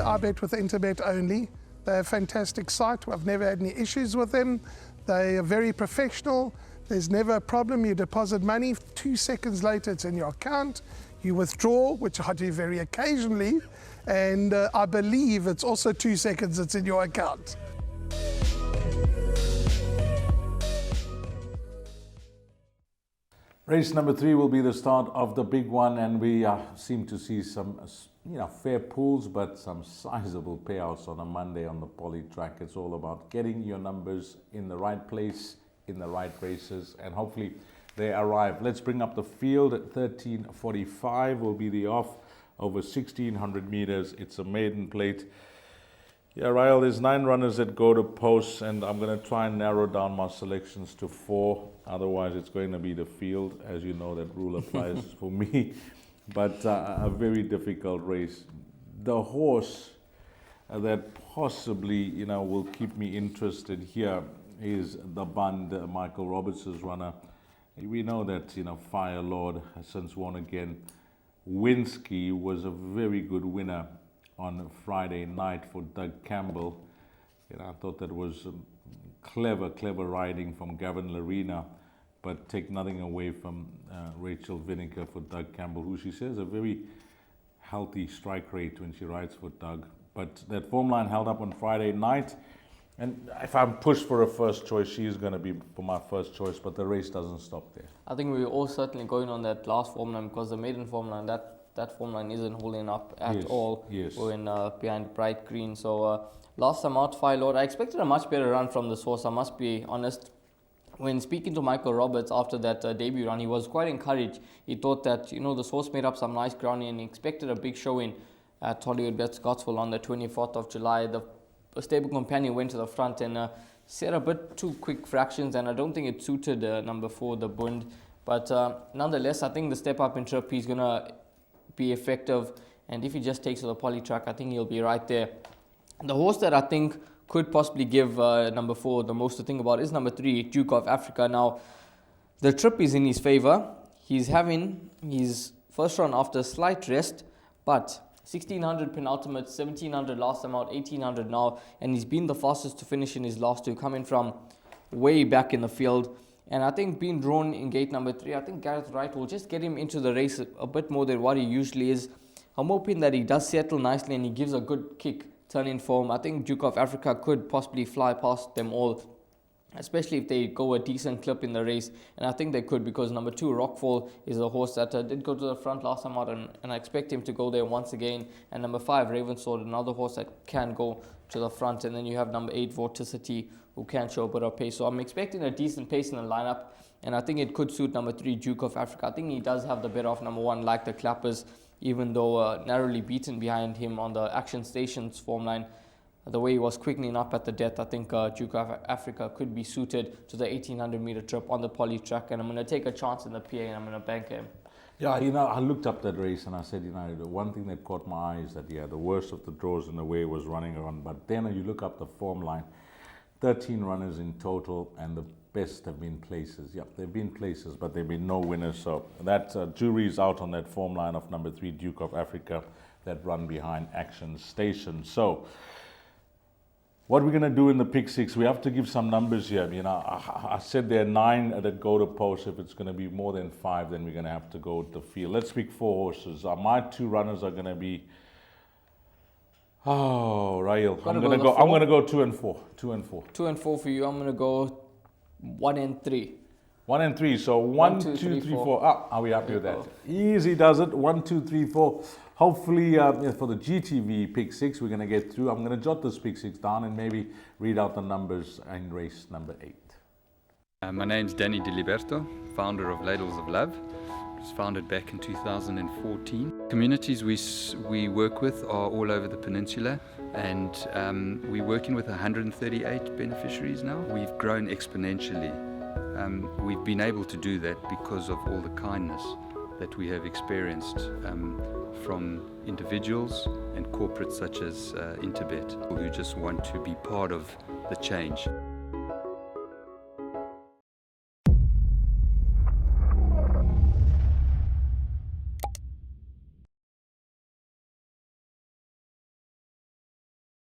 I bet with Interbet only. They're a fantastic site. I've never had any issues with them. They are very professional. There's never a problem. You deposit money, 2 seconds later it's in your account. You withdraw, which I do very occasionally, and I believe it's also 2 seconds it's in your account. Race number 3 will be the start of the big one, and we seem to see some fair pools, but some sizable payouts on a Monday on the poly track. It's all about getting your numbers in the right place, in the right races, and hopefully they arrive. Let's bring up the field. At 13:45 will be the off over 1,600 meters. It's a maiden plate. Yeah, Ryle, there's 9 runners that go to posts, and I'm going to try and narrow down my selections to 4. Otherwise, it's going to be the field. As you know, that rule applies for me. But a very difficult race. The horse that possibly, will keep me interested here is the Bund, Michael Roberts' runner. We know that, Fire Lord has since won again. Winsky was a very good winner on Friday night for Doug Campbell. I thought that was clever riding from Gavin Larena, but take nothing away from Rachel Vinegar for Doug Campbell, who she says a very healthy strike rate when she rides for Doug. But that form line held up on Friday night, and if I'm pushed for a first choice, she is going to be for my first choice, but the race doesn't stop there. I think we're all certainly going on that last form line, because the maiden form line, that form line isn't holding up at all. Yes. We're in behind bright green. So last time out, Fire Lord, I expected a much better run from this horse, I must be honest. When speaking to Michael Roberts after that debut run, he was quite encouraged. He thought that, this horse made up some nice ground and he expected a big showing at Hollywoodbets Scottsville on the 24th of July. The stable companion went to the front and set a bit too quick fractions, and I don't think it suited number 4, the Bund. But nonetheless, I think the step up in trip, he's going to be effective, and if he just takes to the poly track, I think he'll be right there. The horse that I think could possibly give number 4 the most to think about is number 3, Duke of Africa. Now, the trip is in his favor. He's having his first run after a slight rest, but 1,600 penultimate, 1,700 last time out, 1,800 now, and he's been the fastest to finish in his last 2, coming from way back in the field. And I think being drawn in gate number 3, I think Gareth Wright will just get him into the race a bit more than what he usually is. I'm hoping that he does settle nicely and he gives a good kick, turn in form. I think Duke of Africa could possibly fly past them all, especially if they go a decent clip in the race. And I think they could, because number 2, Rockfall, is a horse that did go to the front last time out, and I expect him to go there once again. And number 5, Ravensword, another horse that can go to the front. And then you have number 8, Vorticity, who can show a bit of pace. So I'm expecting a decent pace in the lineup, and I think it could suit number 3, Duke of Africa. I think he does have the better of number 1, like the Clappers, even though narrowly beaten behind him on the Action Stations form line. The way he was quickening up at the death, I think Duke of Africa could be suited to the 1,800 meter trip on the poly track, and I'm going to take a chance in the PA and I'm going to bank him. Yeah, I looked up that race and I said, the one thing that caught my eye is that, the worst of the draws in the way was running around. But then you look up the form line, 13 runners in total, and the best have been places. Yeah, they've been places, but they've been no winners. So that jury is out on that form line of number 3, Duke of Africa, that run behind Action Station. So what we're going to do in the pick 6, we have to give some numbers here. I said there are 9 that go to post. If it's going to be more than 5, then we're going to have to go with the field. Let's pick 4 horses. My 2 runners are going to be, Rail. I'm going to go 2 and 4. 2 and 4. 2 and 4 for you. I'm going to go 1 and 3. 1 and 3. So 1, 2, 3, 4. Are we happy with that? Easy does it. 1, 2, 3, 4. Hopefully, for the GTV pick 6, we're going to get through. I'm going to jot this pick 6 down and maybe read out the numbers in race number 8. My name's Danny Diliberto, founder of Ladles of Love. It was founded back in 2014. Communities we work with are all over the peninsula, and we're working with 138 beneficiaries now. We've grown exponentially. We've been able to do that because of all the kindness that we have experienced from individuals and corporates such as Interbet, who just want to be part of the change.